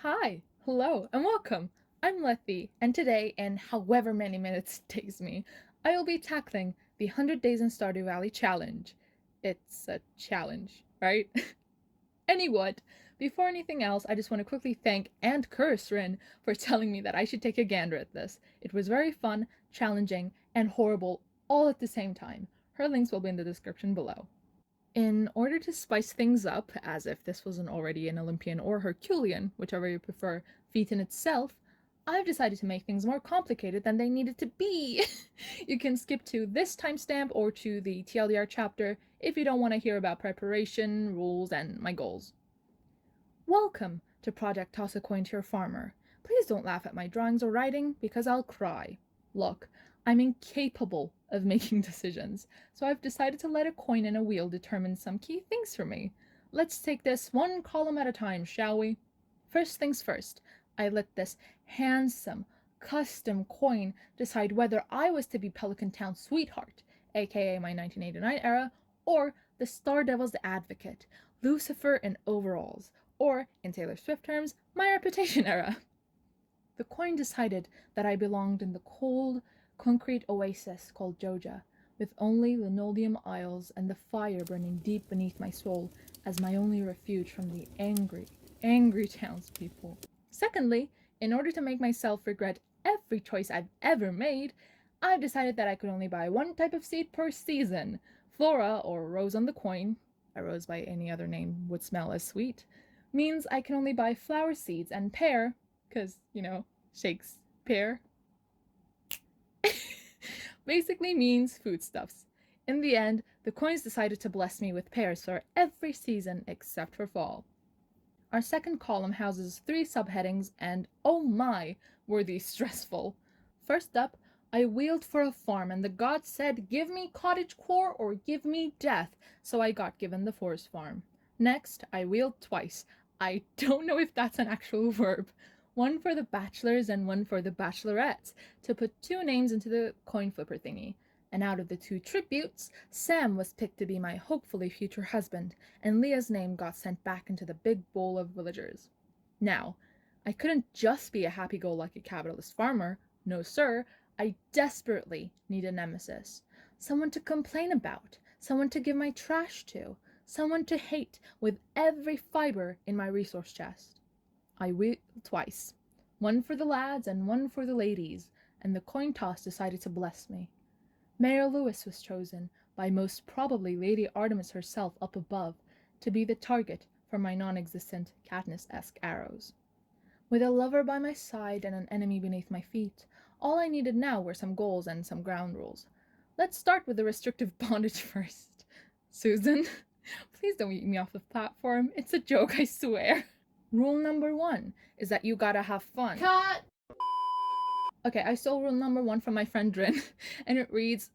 Hi, hello, and welcome. I'm Lethe, and today, in however many minutes it takes me, I will be tackling the 100 Days in Stardew Valley challenge. It's a challenge, right? Anyway, before anything else, I just want to quickly thank and curse Rin for telling me that I should take a gander at this. It was very fun, challenging, and horrible all at the same time. Her links will be in the description below. In order to spice things up, as if this wasn't already an Olympian or Herculean, whichever you prefer, feat in itself, I've decided to make things more complicated than they needed to be. You can skip to this timestamp or to the TLDR chapter if you don't want to hear about preparation, rules, and my goals. Welcome to Project Toss a Coin to Your Farmer. Please don't laugh at my drawings or writing because I'll cry. Look, I'm incapable of making decisions, so I've decided to let a coin and a wheel determine some key things for me. Let's take this one column at a time, shall we? First things first, I let this handsome, custom coin decide whether I was to be Pelican Town's sweetheart, aka my 1989 era, or the Star Devil's advocate, Lucifer in overalls, or, in Taylor Swift terms, my reputation era. The coin decided that I belonged in the cold, concrete oasis called Joja, with only linoleum aisles and the fire burning deep beneath my soul as my only refuge from the angry, angry townspeople. Secondly, in order to make myself regret every choice I've ever made, I've decided that I could only buy one type of seed per season. Flora, or rose on the coin, a rose by any other name would smell as sweet, means I can only buy flower seeds, and pear, because, Shakespeare, basically means foodstuffs. In the end, the coins decided to bless me with pears for every season except for fall. Our second column houses 3 subheadings, and oh my, were these stressful. First up, I wheeled for a farm, and the gods said, give me cottagecore or give me death, so I got given the forest farm. Next, I wheeled twice. I don't know if that's an actual verb. One for the bachelors and one for the bachelorettes, to put 2 names into the coin flipper thingy. And out of the 2 tributes, Sam was picked to be my hopefully future husband, and Leah's name got sent back into the big bowl of villagers. Now, I couldn't just be a happy-go-lucky capitalist farmer. No, sir. I desperately need a nemesis. Someone to complain about, someone to give my trash to, someone to hate with every fiber in my resource chest. I wheeled twice, one for the lads and one for the ladies, and the coin toss decided to bless me. Mayor Lewis was chosen, by most probably Lady Artemis herself up above, to be the target for my non-existent Katniss-esque arrows. With a lover by my side and an enemy beneath my feet, all I needed now were some goals and some ground rules. Let's start with the restrictive bondage first. Susan, please don't eat me off the platform. It's a joke, I swear. Rule number 1 is that you gotta have fun. Cut! Okay, I stole rule number 1 from my friend Rin, and it reads,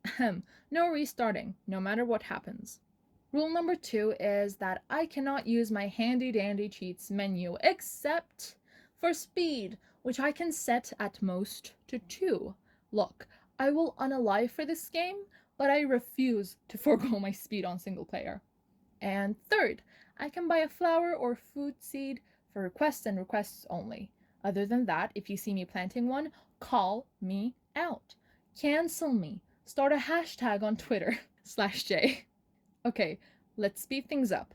no restarting, no matter what happens. Rule number 2 is that I cannot use my handy-dandy cheats menu except for speed, which I can set at most to 2. Look, I will unalive for this game, but I refuse to forego my speed on single player. And third, I can buy a flower or food seed for requests and requests only. Other than that, if you see me planting one, call me out. Cancel me. Start a hashtag on Twitter /J. Okay, let's speed things up.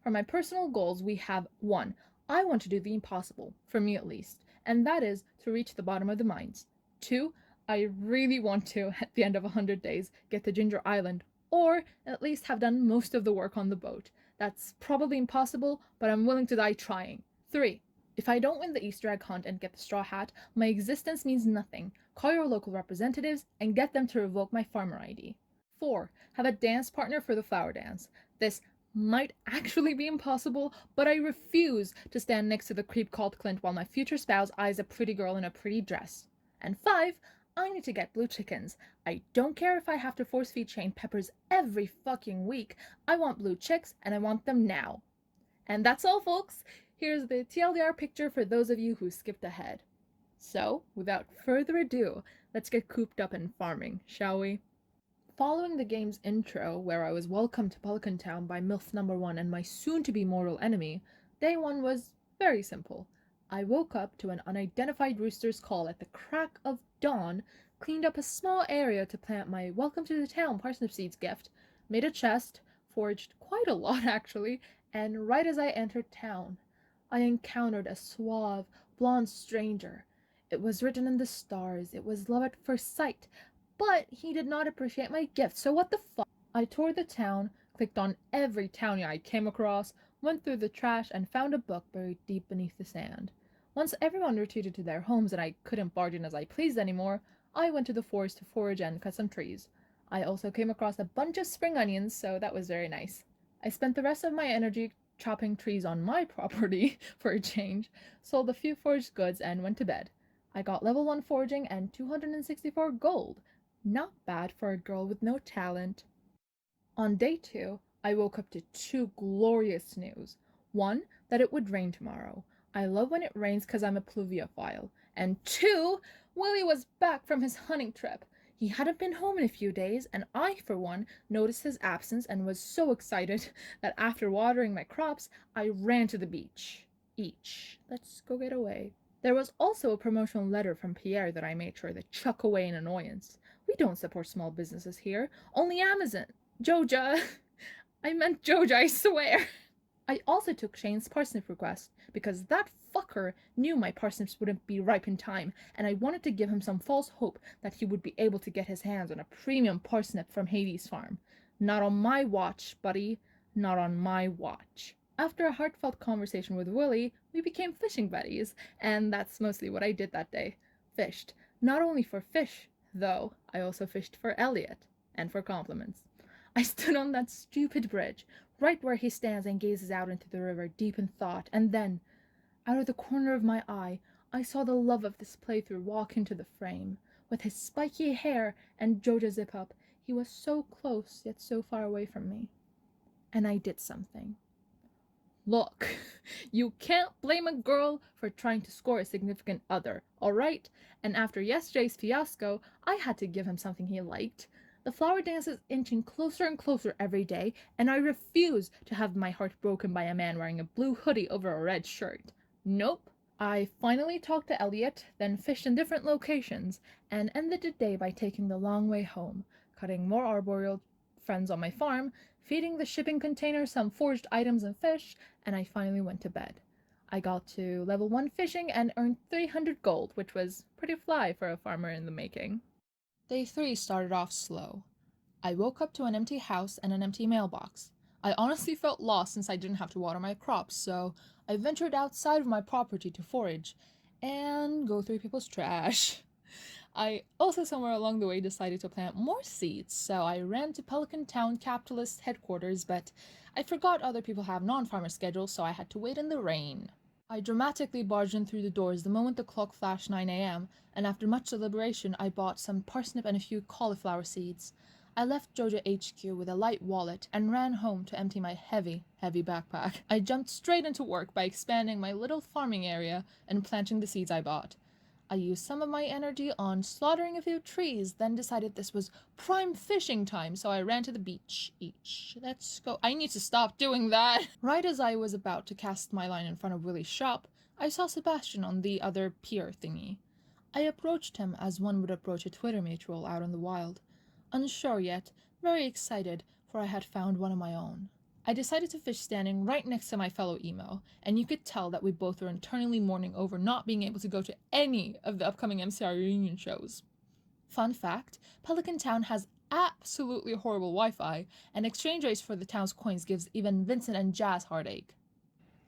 For my personal goals, we have 1. I want to do the impossible, for me at least, and that is to reach the bottom of the mines. 2. I really want to, at the end of 100 days, get to Ginger Island, or at least have done most of the work on the boat. That's probably impossible, but I'm willing to die trying. 3. If I don't win the Easter egg hunt and get the straw hat, my existence means nothing. Call your local representatives and get them to revoke my farmer ID. 4. Have a dance partner for the flower dance. This might actually be impossible, but I refuse to stand next to the creep called Clint while my future spouse eyes a pretty girl in a pretty dress. And 5. I need to get blue chickens. I don't care if I have to force feed Shane peppers every fucking week. I want blue chicks, and I want them now. And that's all, folks. Here's the TLDR picture for those of you who skipped ahead. So, without further ado, let's get cooped up in farming, shall we? Following the game's intro, where I was welcomed to Pelican Town by MILF number 1 and my soon-to-be mortal enemy, day 1 was very simple. I woke up to an unidentified rooster's call at the crack of dawn, cleaned up a small area to plant my welcome to the town parsnip seeds gift, made a chest, foraged quite a lot actually, and right as I entered town, I encountered a suave, blonde stranger. It was written in the stars, it was love at first sight, but he did not appreciate my gift, so what the fuck? I toured the town, clicked on every townie I came across, went through the trash, and found a book buried deep beneath the sand. Once everyone retreated to their homes and I couldn't barge in as I pleased anymore, I went to the forest to forage and cut some trees. I also came across a bunch of spring onions, so that was very nice. I spent the rest of my energy chopping trees on my property for a change, sold a few foraged goods, and went to bed. I got level 1 foraging and 264 gold. Not bad for a girl with no talent. On day 2, I woke up to 2 glorious news. One, that it would rain tomorrow. I love when it rains because I'm a pluviophile. And 2, Willie was back from his hunting trip. He hadn't been home in a few days, and I, for one, noticed his absence and was so excited that after watering my crops, I ran to the beach. Let's go get away. There was also a promotional letter from Pierre that I made sure to chuck away in annoyance. We don't support small businesses here, only Amazon. Joja. I meant Joja, I swear. I also took Shane's parsnip request because that fucker knew my parsnips wouldn't be ripe in time, and I wanted to give him some false hope that he would be able to get his hands on a premium parsnip from Hades' farm. Not on my watch, buddy. Not on my watch. After a heartfelt conversation with Willie, we became fishing buddies, and that's mostly what I did that day. Fished. Not only for fish, though, I also fished for Elliot, and for compliments. I stood on that stupid bridge, right where he stands and gazes out into the river, deep in thought, and then, out of the corner of my eye, I saw the love of this playthrough walk into the frame. With his spiky hair and Joja zip-up, he was so close, yet so far away from me. And I did something. Look, you can't blame a girl for trying to score a significant other, alright? And after yesterday's fiasco, I had to give him something he liked. The flower dance is inching closer and closer every day, and I refuse to have my heart broken by a man wearing a blue hoodie over a red shirt. Nope. I finally talked to Elliot, then fished in different locations, and ended the day by taking the long way home, cutting more arboreal friends on my farm, feeding the shipping container some foraged items and fish, and I finally went to bed. I got to level 1 fishing and earned 300 gold, which was pretty fly for a farmer in the making. Day 3 started off slow. I woke up to an empty house and an empty mailbox. I honestly felt lost since I didn't have to water my crops, so I ventured outside of my property to forage and go through people's trash. I also somewhere along the way decided to plant more seeds, so I ran to Pelican Town capitalist headquarters, but I forgot other people have non-farmer schedules, so I had to wait in the rain. I dramatically barged in through the doors the moment the clock flashed 9 a.m., and after much deliberation I bought some parsnip and a few cauliflower seeds. I left Joja HQ with a light wallet and ran home to empty my heavy backpack. I jumped straight into work by expanding my little farming area and planting the seeds I bought. I used some of my energy on slaughtering a few trees, then decided this was prime fishing time, so I ran to the beach. Let's go. I need to stop doing that. Right as I was about to cast my line in front of Willie's shop, I saw Sebastian on the other pier thingy. I approached him as one would approach a Twitter mutual out in the wild. Unsure yet, very excited, for I had found one of my own. I decided to fish standing right next to my fellow emo, and you could tell that we both were internally mourning over not being able to go to any of the upcoming MCR reunion shows. Fun fact, Pelican Town has absolutely horrible Wi-Fi, and exchange rates for the town's coins gives even Vincent and Jazz heartache.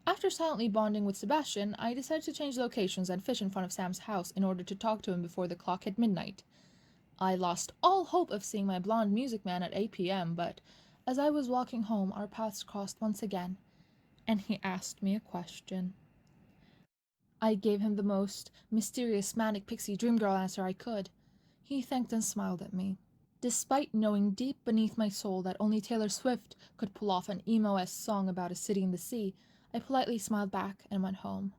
After silently bonding with Sebastian, I decided to change locations and fish in front of Sam's house in order to talk to him before the clock hit midnight. I lost all hope of seeing my blonde music man at 8 p.m., but as I was walking home, our paths crossed once again, and he asked me a question. I gave him the most mysterious manic pixie dream girl answer I could. He thanked and smiled at me. Despite knowing deep beneath my soul that only Taylor Swift could pull off an emo-esque song about a city in the sea, I politely smiled back and went home.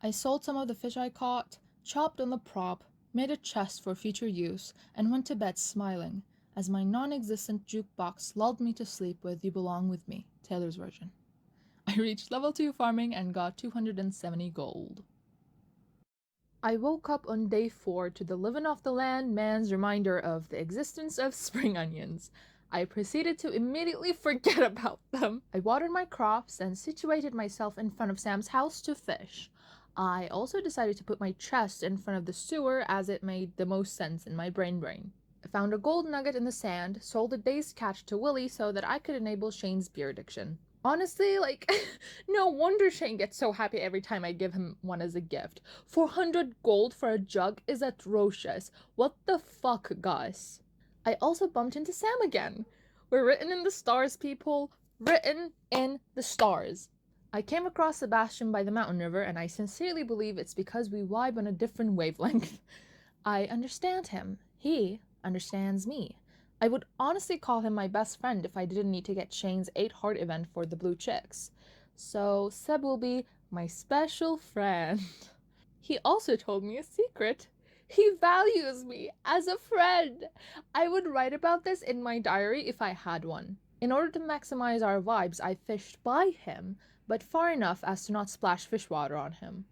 I sold some of the fish I caught, chopped on the prop, made a chest for future use, and went to bed smiling, as my non-existent jukebox lulled me to sleep with You Belong With Me, Taylor's version. I reached level 2 farming and got 270 gold. I woke up on day 4 to the living off the land man's reminder of the existence of spring onions. I proceeded to immediately forget about them. I watered my crops and situated myself in front of Sam's house to fish. I also decided to put my chest in front of the sewer as it made the most sense in my brain. I found a gold nugget in the sand, sold a day's catch to Willie so that I could enable Shane's beer addiction. Honestly, no wonder Shane gets so happy every time I give him one as a gift. 400 gold for a jug is atrocious. What the fuck, Gus? I also bumped into Sam again. We're written in the stars, people. Written in the stars. I came across Sebastian by the mountain river, and I sincerely believe it's because we vibe on a different wavelength. I understand him. He understands me. I would honestly call him my best friend if I didn't need to get Shane's 8 heart event for the blue chicks. So Seb will be my special friend. He also told me a secret. He values me as a friend. I would write about this in my diary if I had one. In order to maximize our vibes, I fished by him, but far enough as to not splash fish water on him.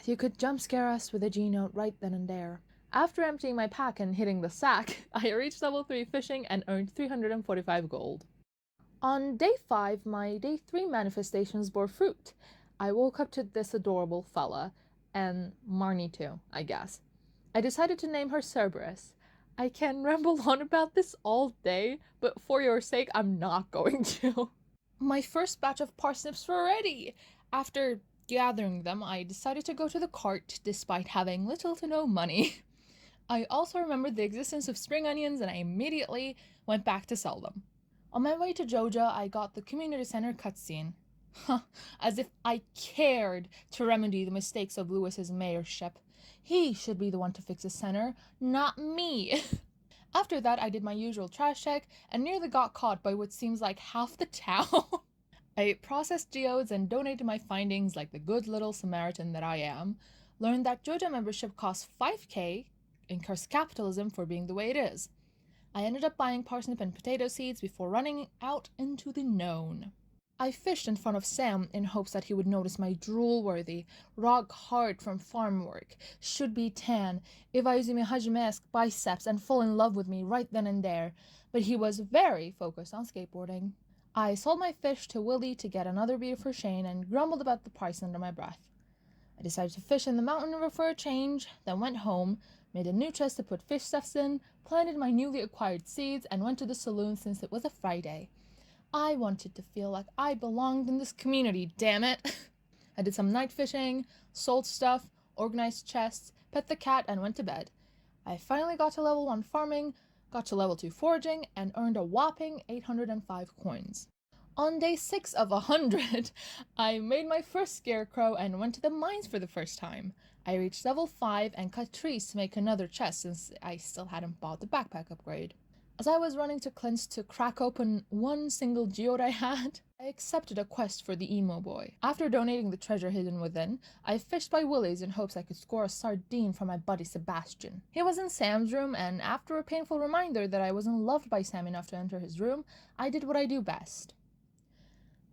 You could jump scare us with a G-note right then and there. After emptying my pack and hitting the sack, I reached level 3 fishing and earned 345 gold. On day 5, my day 3 manifestations bore fruit. I woke up to this adorable fella, and Marnie too, I guess. I decided to name her Cerberus. I can ramble on about this all day, but for your sake, I'm not going to. My first batch of parsnips were ready! After gathering them, I decided to go to the cart despite having little to no money. I also remembered the existence of spring onions and I immediately went back to sell them. On my way to Joja, I got the community center cutscene. As if I cared to remedy the mistakes of Lewis's mayorship. He should be the one to fix the center, not me. After that, I did my usual trash check and nearly got caught by what seems like half the town. I processed geodes and donated my findings like the good little Samaritan that I am. Learned that Joja membership costs 5k, and cursed capitalism for being the way it is. I ended up buying parsnip and potato seeds before running out into the known. I fished in front of Sam in hopes that he would notice my drool-worthy, rock hard from farm work, should be tan, Iwa Izumi Hajime-esque biceps and fall in love with me right then and there, but he was very focused on skateboarding. I sold my fish to Willie to get another beer for Shane and grumbled about the price under my breath. I decided to fish in the mountain river for a change, then went home, made a new chest to put fish stuffs in, planted my newly acquired seeds, and went to the saloon since it was a Friday. I wanted to feel like I belonged in this community, damn it! I did some night fishing, sold stuff, organized chests, pet the cat, and went to bed. I finally got to level 1 farming, got to level 2 foraging, and earned a whopping 805 coins. On day 6 of 100, I made my first scarecrow and went to the mines for the first time. I reached level 5 and cut trees to make another chest since I still hadn't bought the backpack upgrade. As I was running to Clint's to crack open one single geode I had, I accepted a quest for the emo boy. After donating the treasure hidden within, I fished by Willie's in hopes I could score a sardine for my buddy Sebastian. He was in Sam's room, and after a painful reminder that I wasn't loved by Sam enough to enter his room, I did what I do best.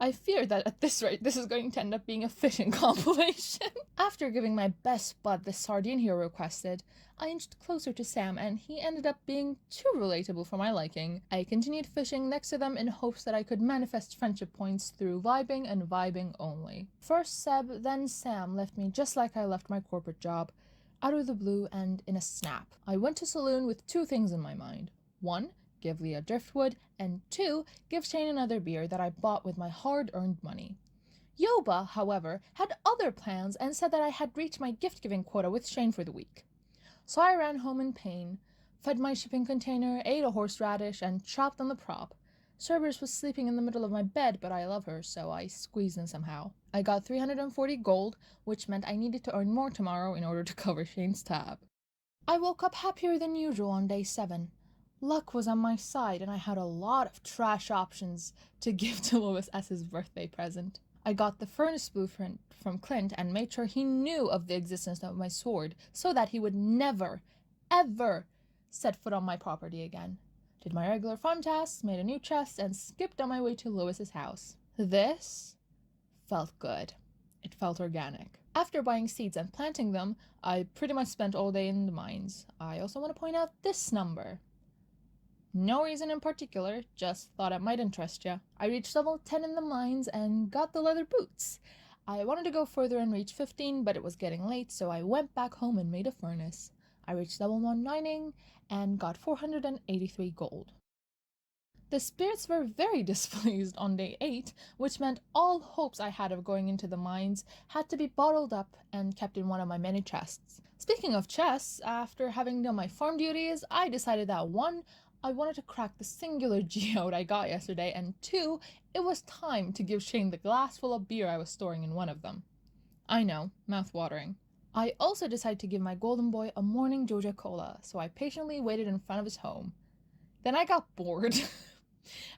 I fear that at this rate, this is going to end up being a fishing compilation. After giving my best bud the sardine he requested, I inched closer to Sam and he ended up being too relatable for my liking. I continued fishing next to them in hopes that I could manifest friendship points through vibing and vibing only. First Seb, then Sam left me just like I left my corporate job, out of the blue and in a snap. I went to saloon with 2 things in my mind. 1, give Leah driftwood, and 2, give Shane another beer that I bought with my hard-earned money. Yoba, however, had other plans and said that I had reached my gift-giving quota with Shane for the week. So I ran home in pain, fed my shipping container, ate a horseradish, and chopped on the prop. Cerberus was sleeping in the middle of my bed, but I love her, so I squeezed in somehow. I got 340 gold, which meant I needed to earn more tomorrow in order to cover Shane's tab. I woke up happier than usual on day 7. Luck was on my side, and I had a lot of trash options to give to Lewis as his birthday present. I got the furnace blueprint from Clint and made sure he knew of the existence of my sword so that he would never, ever set foot on my property again. Did my regular farm tasks, made a new chest, and skipped on my way to Lewis's house. This felt good. It felt organic. After buying seeds and planting them, I pretty much spent all day in the mines. I also want to point out this number. No reason in particular, just thought it might interest ya. I reached level 10 in the mines and got the leather boots. I wanted to go further and reach 15, but it was getting late, so I went back home and made a furnace. I reached level 1 mining and got 483 gold. The spirits were very displeased on day 8, which meant all hopes I had of going into the mines had to be bottled up and kept in one of my many chests. Speaking of chests, after having done my farm duties, I decided that 1, I wanted to crack the singular geode I got yesterday, and 2, it was time to give Shane the glass full of beer I was storing in one of them. I know, mouth-watering. I also decided to give my golden boy a morning Joja Cola, so I patiently waited in front of his home. Then I got bored.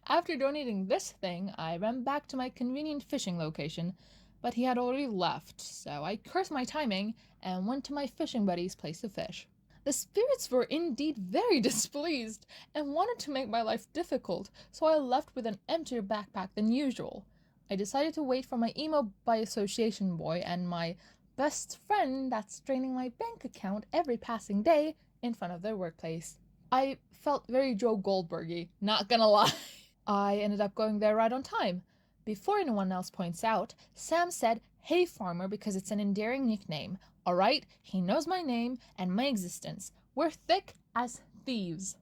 After donating this thing, I ran back to my convenient fishing location, but he had already left, so I cursed my timing and went to my fishing buddy's place to fish. The spirits were indeed very displeased and wanted to make my life difficult, so I left with an emptier backpack than usual. I decided to wait for my emo by association boy and my best friend that's draining my bank account every passing day in front of their workplace. I felt very Joe Goldbergy, not gonna lie. I ended up going there right on time. Before anyone else points out, Sam said, "Hey farmer," because it's an endearing nickname. Alright, he knows my name and my existence. We're thick as thieves.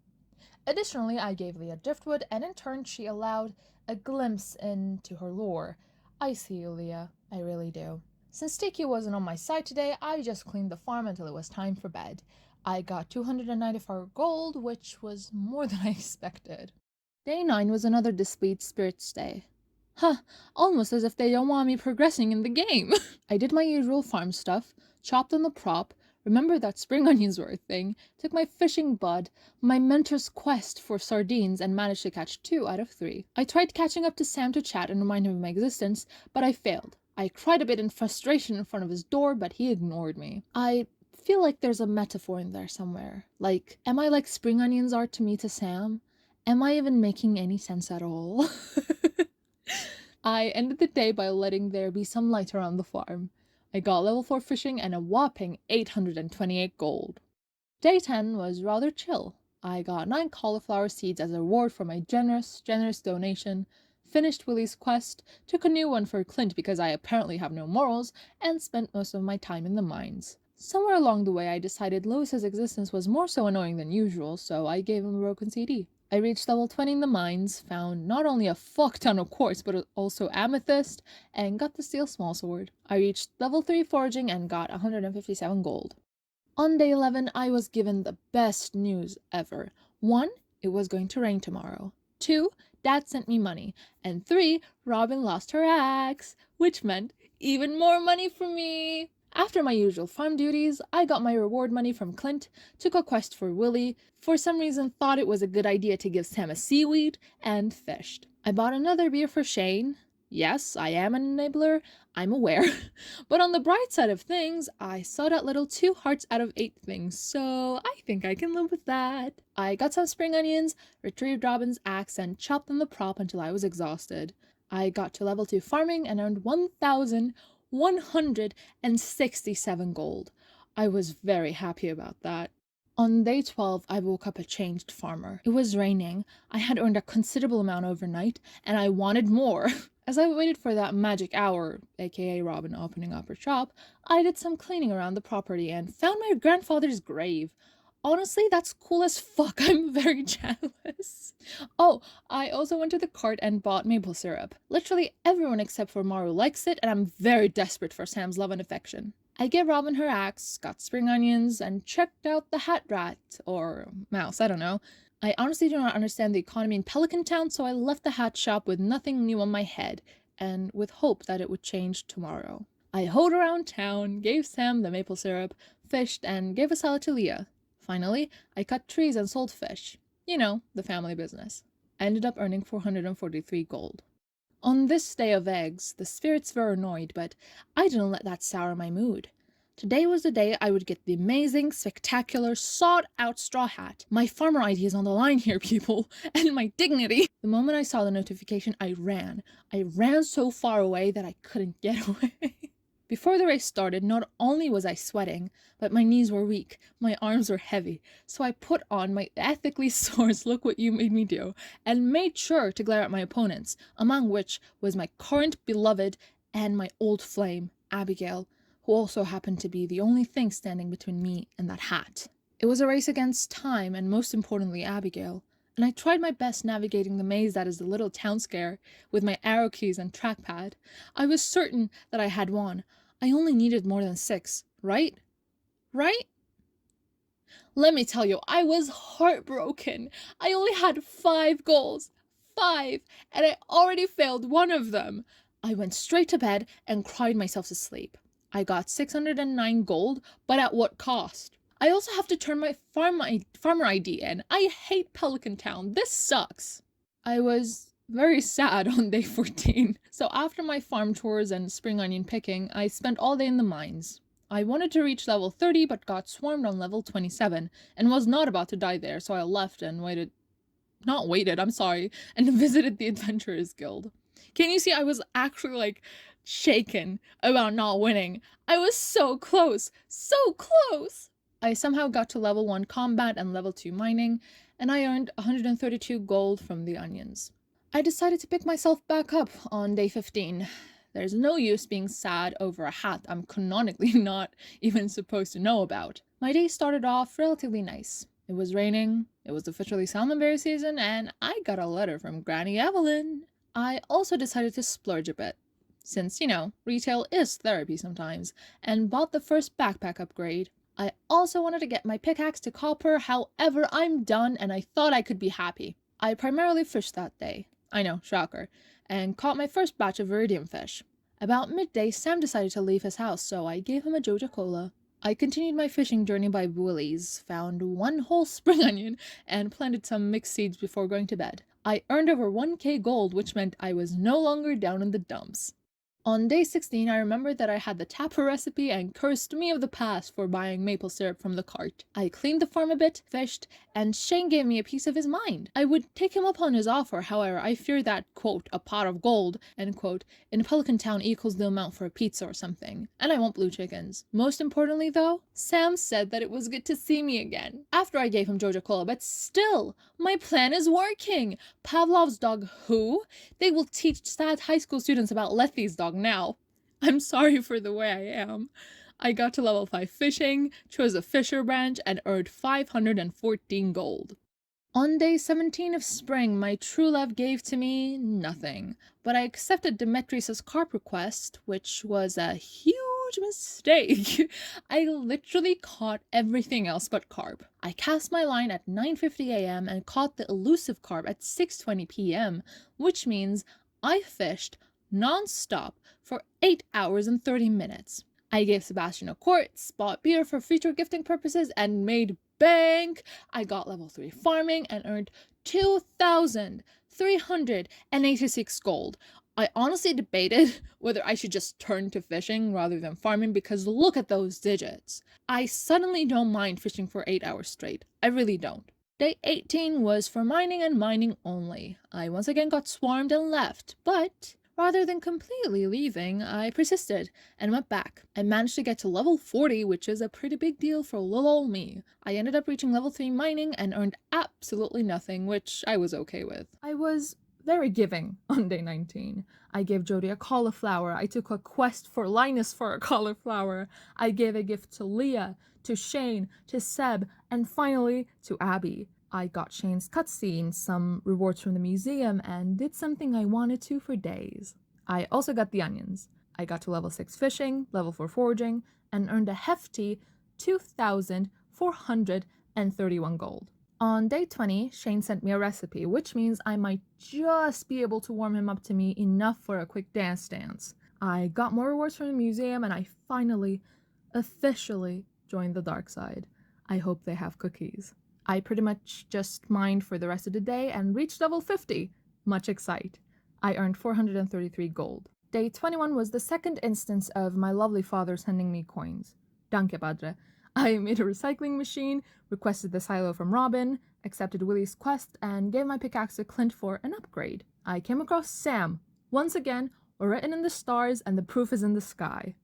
Additionally, I gave Leah driftwood, and in turn she allowed a glimpse into her lore. I see you, Leah. I really do. Since Tiki wasn't on my side today, I just cleaned the farm until it was time for bed. I got 294 gold, which was more than I expected. Day 9 was another displeased spirits day. Huh, almost as if they don't want me progressing in the game. I did my usual farm stuff, chopped on the prop, remembered that spring onions were a thing, took my fishing bud, my mentor's quest for sardines, and managed to catch 2 out of 3. I tried catching up to Sam to chat and remind him of my existence, but I failed. I cried a bit in frustration in front of his door, but he ignored me. I feel like there's a metaphor in there somewhere. Like, am I like spring onions are to me to Sam? Am I even making any sense at all? I ended the day by letting there be some light around the farm. I got level 4 fishing and a whopping 828 gold. Day 10 was rather chill. I got 9 cauliflower seeds as a reward for my generous donation, finished Willie's quest, took a new one for Clint because I apparently have no morals, and spent most of my time in the mines. Somewhere along the way I decided Lewis's existence was more so annoying than usual, so I gave him a broken CD. I reached level 20 in the mines, found not only a fuck ton of quartz but also amethyst, and got the steel smallsword. I reached level 3 foraging and got 157 gold. On day 11, I was given the best news ever. 1, it was going to rain tomorrow. 2, Dad sent me money. And 3, Robin lost her axe, which meant even more money for me. After my usual farm duties, I got my reward money from Clint, took a quest for Willie, for some reason thought it was a good idea to give Sam a seaweed, and fished. I bought another beer for Shane. Yes, I am an enabler, I'm aware. But on the bright side of things, I saw that little 2 hearts out of 8 things, so I think I can live with that. I got some spring onions, retrieved Robin's axe, and chopped on the prop until I was exhausted. I got to level 2 farming and earned 1,167 gold. I was very happy about that. On day 12, I woke up a changed farmer. It was raining, I had earned a considerable amount overnight, and I wanted more. As I waited for that magic hour, aka Robin opening up her shop, I did some cleaning around the property and found my grandfather's grave. Honestly, that's cool as fuck. I'm very jealous. Oh, I also went to the cart and bought maple syrup. Literally everyone except for Maru likes it, and I'm very desperate for Sam's love and affection. I gave Robin her axe, got spring onions, and checked out the hat rat, or mouse, I don't know. I honestly do not understand the economy in Pelican Town, so I left the hat shop with nothing new on my head, and with hope that it would change tomorrow. I hoed around town, gave Sam the maple syrup, fished, and gave a salad to Leah. Finally, I cut trees and sold fish. You know, the family business. I ended up earning 443 gold. On this day of eggs, the spirits were annoyed, but I didn't let that sour my mood. Today was the day I would get the amazing, spectacular, sought-out straw hat. My farmer ID is on the line here, people, and my dignity. The moment I saw the notification, I ran. I ran so far away that I couldn't get away. Before the race started, not only was I sweating, but my knees were weak, my arms were heavy, so I put on my ethically sourced "look what you made me do" and made sure to glare at my opponents, among which was my current beloved and my old flame, Abigail, who also happened to be the only thing standing between me and that hat. It was a race against time and most importantly Abigail, and I tried my best navigating the maze that is the little town scare with my arrow keys and trackpad. I was certain that I had won. I only needed more than 6, right? Right? Let me tell you, I was heartbroken. I only had 5 goals. 5! And I already failed one of them. I went straight to bed and cried myself to sleep. I got 609 gold, but at what cost? I also have to turn my farmer ID in. I hate Pelican Town. This sucks. I was very sad on day 14. So after my farm tours and spring onion picking, I spent all day in the mines. I wanted to reach level 30 but got swarmed on level 27 and was not about to die there, so I left and and visited the Adventurers Guild. Can you see I was actually like shaken about not winning? I was so close, so close! I somehow got to level 1 combat and level 2 mining, and I earned 132 gold from the onions. I decided to pick myself back up on day 15. There's no use being sad over a hat I'm canonically not even supposed to know about. My day started off relatively nice. It was raining, it was officially salmonberry season, and I got a letter from Granny Evelyn. I also decided to splurge a bit, since, retail is therapy sometimes, and bought the first backpack upgrade. I also wanted to get my pickaxe to copper, however, I'm done and I thought I could be happy. I primarily fished that day. I know, shocker. And caught my first batch of iridium fish. About midday, Sam decided to leave his house, so I gave him a Joja Cola. I continued my fishing journey by Woolies, found 1 whole spring onion, and planted some mixed seeds before going to bed. I earned over 1k gold, which meant I was no longer down in the dumps. On day 16, I remembered that I had the tapper recipe and cursed me of the past for buying maple syrup from the cart. I cleaned the farm a bit, fished, and Shane gave me a piece of his mind. I would take him up on his offer, however, I fear that, quote, a pot of gold, end quote, in Pelican Town equals the amount for a pizza or something. And I want blue chickens. Most importantly, though, Sam said that it was good to see me again. After I gave him Joja Cola, but still, my plan is working! Pavlov's dog who? They will teach sad high school students about Lethe's dog now. I'm sorry for the way I am. I got to level 5 fishing, chose a fisher branch, and earned 514 gold. On day 17 of spring, my true love gave to me nothing, but I accepted Demetrius's carp request, which was a huge mistake. I literally caught everything else but carp. I cast my line at 9:50 a.m. and caught the elusive carp at 6:20 p.m., which means I fished non-stop for 8 hours and 30 minutes. I gave Sebastian a quart, bought beer for future gifting purposes, and made bank. I got level 3 farming and earned 2,386 gold. I honestly debated whether I should just turn to fishing rather than farming because look at those digits. I suddenly don't mind fishing for 8 hours straight. I really don't. Day 18 was for mining and mining only. I once again got swarmed and left, but rather than completely leaving, I persisted and went back. I managed to get to level 40, which is a pretty big deal for little old me. I ended up reaching level 3 mining and earned absolutely nothing, which I was okay with. I was very giving on day 19. I gave Jody a cauliflower. I took a quest for Linus for a cauliflower. I gave a gift to Leah, to Shane, to Seb, and finally to Abby. I got Shane's cutscene, some rewards from the museum, and did something I wanted to for days. I also got the onions. I got to level 6 fishing, level 4 foraging, and earned a hefty 2,431 gold. On day 20, Shane sent me a recipe, which means I might just be able to warm him up to me enough for a quick dance. I got more rewards from the museum, and I finally, officially joined the dark side. I hope they have cookies. I pretty much just mined for the rest of the day and reached level 50. Much excite. I earned 433 gold. Day 21 was the second instance of my lovely father sending me coins. Danke, padre. I made a recycling machine, requested the silo from Robin, accepted Willie's quest, and gave my pickaxe to Clint for an upgrade. I came across Sam. Once again, written in the stars, and the proof is in the sky.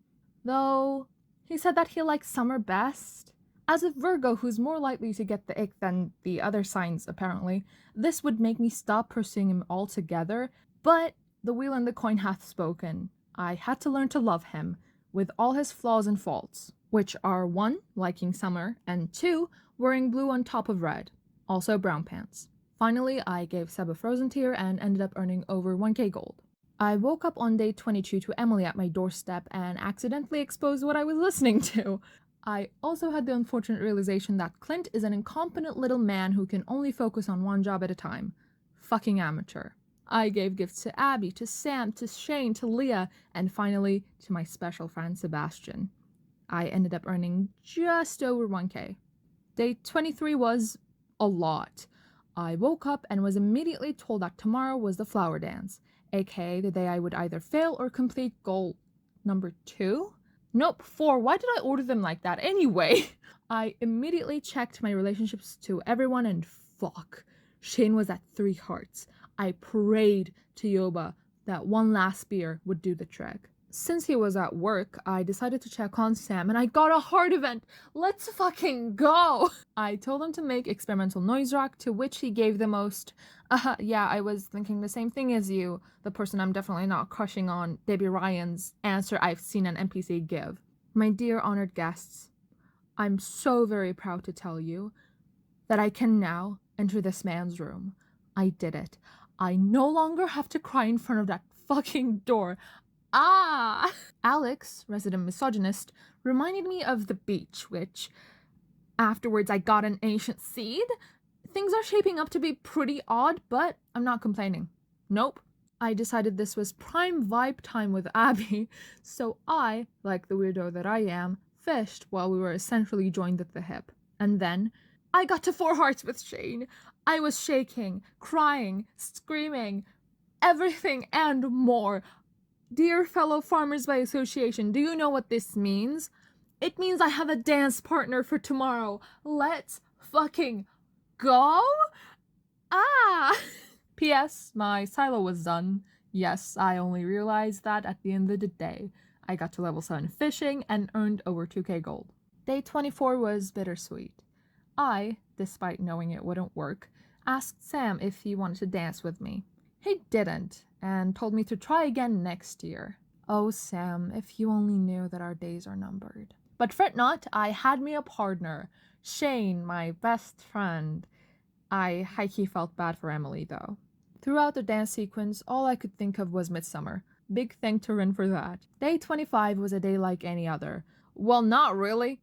Though, he said that he likes summer best. As a Virgo who's more likely to get the ick than the other signs, apparently, this would make me stop pursuing him altogether, but the wheel and the coin hath spoken. I had to learn to love him, with all his flaws and faults, which are 1. Liking summer, and 2. Wearing blue on top of red, also brown pants. Finally, I gave Seb a frozen tear and ended up earning over 1k gold. I woke up on day 22 to Emily at my doorstep and accidentally exposed what I was listening to. I also had the unfortunate realization that Clint is an incompetent little man who can only focus on one job at a time. Fucking amateur. I gave gifts to Abby, to Sam, to Shane, to Leah, and finally to my special friend Sebastian. I ended up earning just over 1k. Day 23 was a lot. I woke up and was immediately told that tomorrow was the flower dance, aka the day I would either fail or complete goal number 2? Nope, 4. Why did I order them like that anyway? I immediately checked my relationships to everyone and fuck. Shane was at 3 hearts. I prayed to Yoba that one last beer would do the trick. Since he was at work, I decided to check on Sam and I got a heart event. Let's fucking go! I told him to make experimental noise rock, to which he gave the most, yeah, I was thinking the same thing as you, the person I'm definitely not crushing on, Baby Ryan's answer I've seen an NPC give. My dear honored guests, I'm so very proud to tell you that I can now enter this man's room. I did it. I no longer have to cry in front of that fucking door. Ah! Alex, resident misogynist, reminded me of the beach, which afterwards I got an ancient seed. Things are shaping up to be pretty odd, but I'm not complaining. Nope. I decided this was prime vibe time with Abby, so I, like the weirdo that I am, fished while we were essentially joined at the hip. And then I got to 4 hearts with Shane. I was shaking, crying, screaming, everything and more. Dear fellow farmers by association, do you know what this means? It means I have a dance partner for tomorrow. Let's fucking go? Ah! P.S. My silo was done. Yes, I only realized that at the end of the day. I got to level 7 fishing and earned over 2k gold. Day 24 was bittersweet. I, despite knowing it wouldn't work, asked Sam if he wanted to dance with me. He didn't, and told me to try again next year. Oh, Sam, if you only knew that our days are numbered. But fret not, I had me a partner. Shane, my best friend. I high-key felt bad for Emily, though. Throughout the dance sequence, all I could think of was Midsummer. Big thank to Rin for that. Day 25 was a day like any other. Well, not really.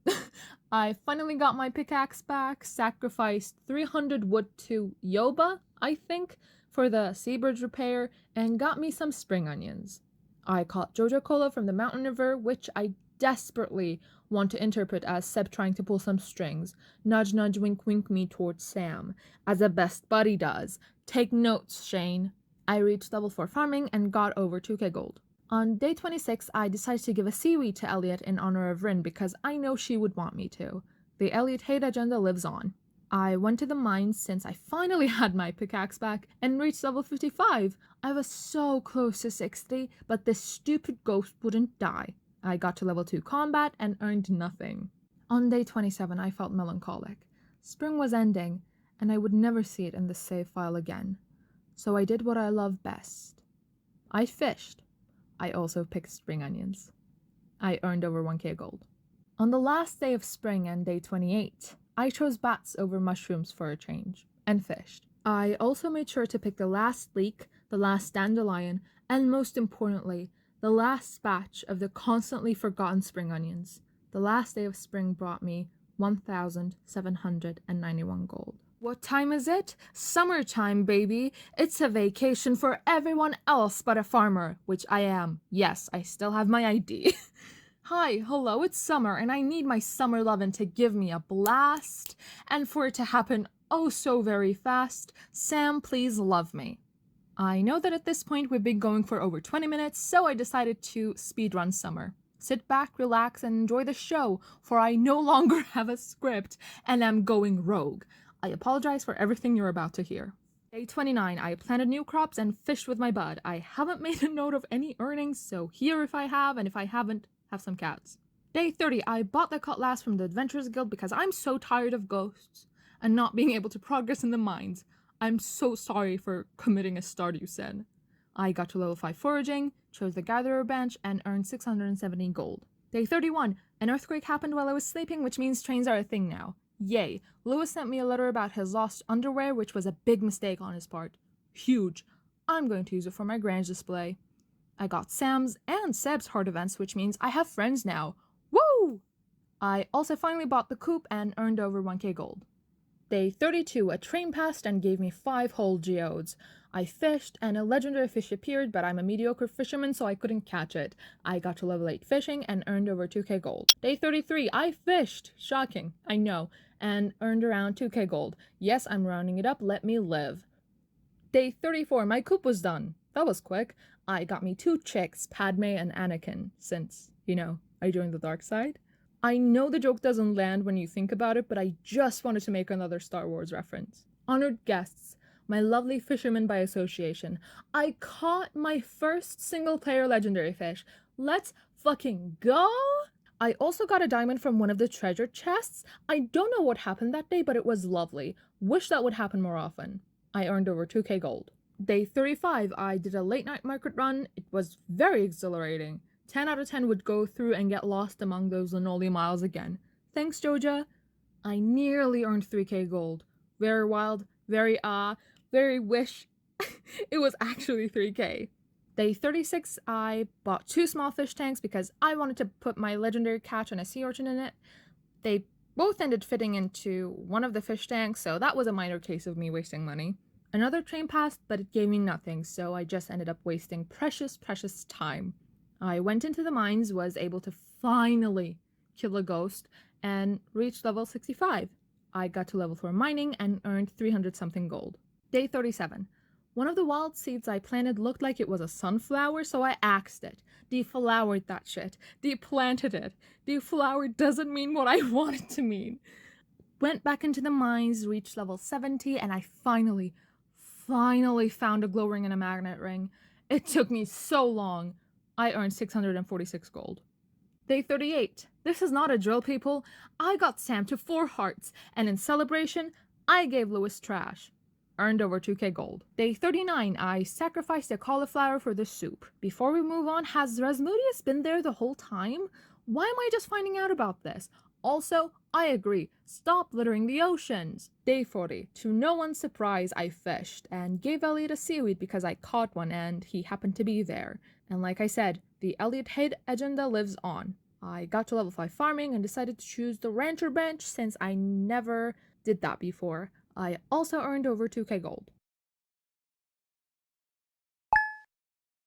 I finally got my pickaxe back, sacrificed 300 wood to Yoba, I think, for the seabirds repair, and got me some spring onions. I caught Jojo Cola from the mountain river, which I desperately want to interpret as Seb trying to pull some strings. Nudge, nudge, wink, wink me towards Sam, as a best buddy does. Take notes, Shane. I reached level 4 farming and got over 2k gold. On day 26, I decided to give a seaweed to Elliot in honor of Rin because I know she would want me to. The Elliot hate agenda lives on. I went to the mines since I finally had my pickaxe back and reached level 55. I was so close to 60, but this stupid ghost wouldn't die. I got to level 2 combat and earned nothing. On day 27, I felt melancholic. Spring was ending, and I would never see it in the save file again. So I did what I love best. I fished. I also picked spring onions. I earned over 1k gold. On the last day of spring and day 28, I chose bats over mushrooms for a change, and fished. I also made sure to pick the last leek, the last dandelion, and most importantly, the last batch of the constantly forgotten spring onions. The last day of spring brought me 1,791 gold. What time is it? Summertime, baby. It's a vacation for everyone else but a farmer, which I am. Yes, I still have my ID. Hi, hello, it's summer, and I need my summer lovin' to give me a blast. And for it to happen oh so very fast, Sam, please love me. I know that at this point we've been going for over 20 minutes, so I decided to speedrun summer. Sit back, relax, and enjoy the show, for I no longer have a script and am going rogue. I apologize for everything you're about to hear. Day 29, I planted new crops and fished with my bud. I haven't made a note of any earnings, so here if I have, and if I haven't, have some cats. Day 30, I bought the cutlass from the Adventurers Guild because I'm so tired of ghosts and not being able to progress in the mines. I'm so sorry for committing a Stardew sin. I got to level 5 foraging, chose the Gatherer bench, and earned 670 gold. Day 31, an earthquake happened while I was sleeping, which means trains are a thing now. Yay! Lewis sent me a letter about his lost underwear, which was a big mistake on his part. Huge. I'm going to use it for my Grange display. I got Sam's and Seb's heart events, which means I have friends now. Woo! I also finally bought the coupe and earned over 1k gold. Day 32, a train passed and gave me 5 whole geodes. I fished and a legendary fish appeared, but I'm a mediocre fisherman so I couldn't catch it. I got to level 8 fishing and earned over 2k gold. Day 33, I fished! Shocking, I know, and earned around 2k gold. Yes, I'm rounding it up, let me live. Day 34, my coupe was done. That was quick. I got me 2 chicks, Padme and Anakin, since, I joined the dark side. I know the joke doesn't land when you think about it, but I just wanted to make another Star Wars reference. Honored guests, my lovely fishermen by association, I caught my first single-player legendary fish. Let's fucking go! I also got a diamond from one of the treasure chests. I don't know what happened that day, but it was lovely. Wish that would happen more often. I earned over 2k gold. Day 35, I did a late night market run. It was very exhilarating. 10 out of 10 would go through and get lost among those linoleum miles again. Thanks, Joja. I nearly earned 3k gold. Very wild, very very wish it was actually 3k. Day 36, I bought 2 small fish tanks because I wanted to put my legendary catch and a sea urchin in it. They both ended fitting into one of the fish tanks, so that was a minor case of me wasting money. Another train passed, but it gave me nothing, so I just ended up wasting precious time. I went into the mines, was able to finally kill a ghost, and reached level 65. I got to level 4 mining and earned 300 something gold. Day 37. One of the wild seeds I planted looked like it was a sunflower, so I axed it. Deflowered that shit. Deplanted it. Deflowered doesn't mean what I want it to mean. Went back into the mines, reached level 70, and I finally found a glow ring and a magnet ring. It took me so long. I earned 646 gold. Day 38. This is not a drill, people. I got Sam to 4 hearts, and in celebration, I gave Lewis trash. Earned over 2k gold. Day 39. I sacrificed a cauliflower for the soup. Before we move on, has Rasmudius been there the whole time? Why am I just finding out about this? Also, I agree. Stop littering the oceans. Day 40. To no one's surprise, I fished and gave Elliot a seaweed because I caught one and he happened to be there. And like I said, the Elliot Hate agenda lives on. I got to level 5 farming and decided to choose the rancher bench since I never did that before. I also earned over 2k gold.